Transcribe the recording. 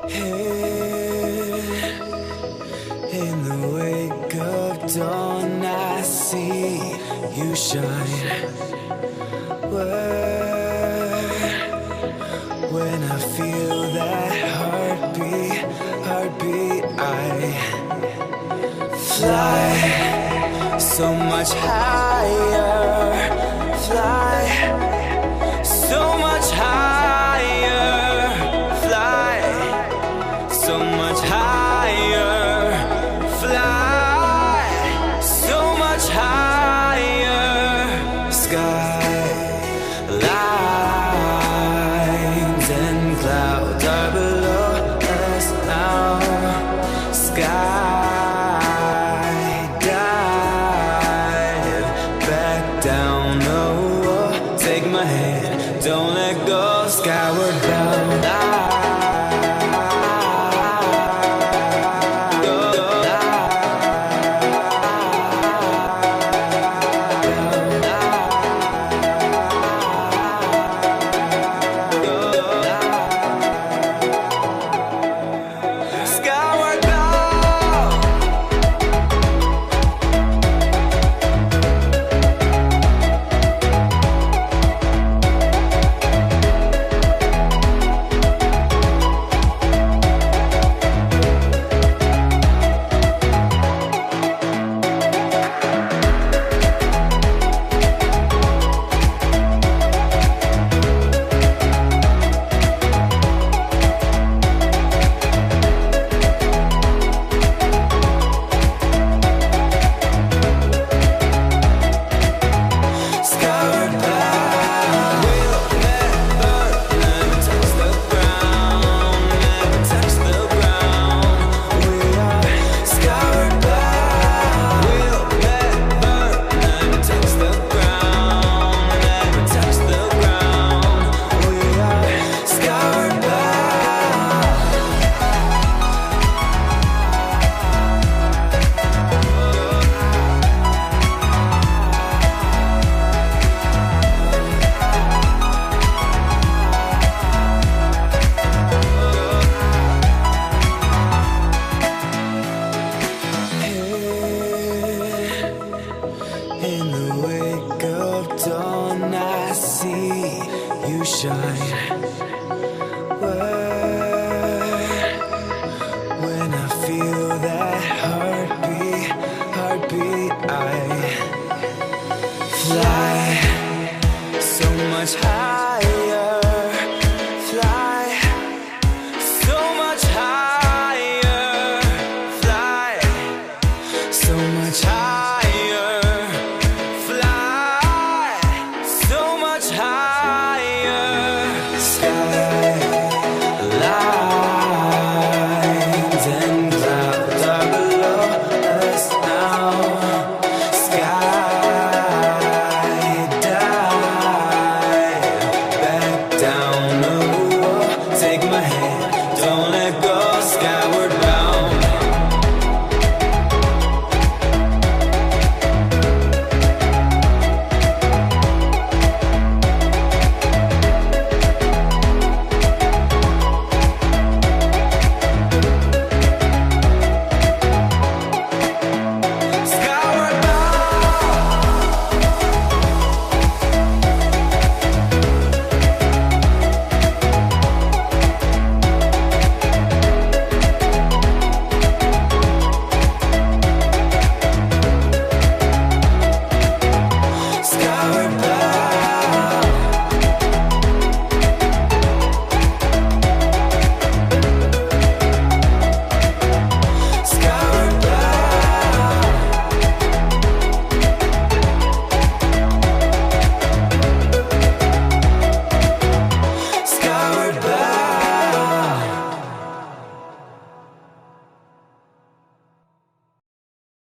Here in the wake of dawn, I see you shine. When I feel that heartbeat, I fly so much higher, fly so much higher, fly so much higher, fly so much higher. Skylines and clouds are below us now. Skydive back down. Oh, take my hand, don't let go. Skyward bound. In the wake of dawn, I see you shine. When I feel that heartbeat, I fly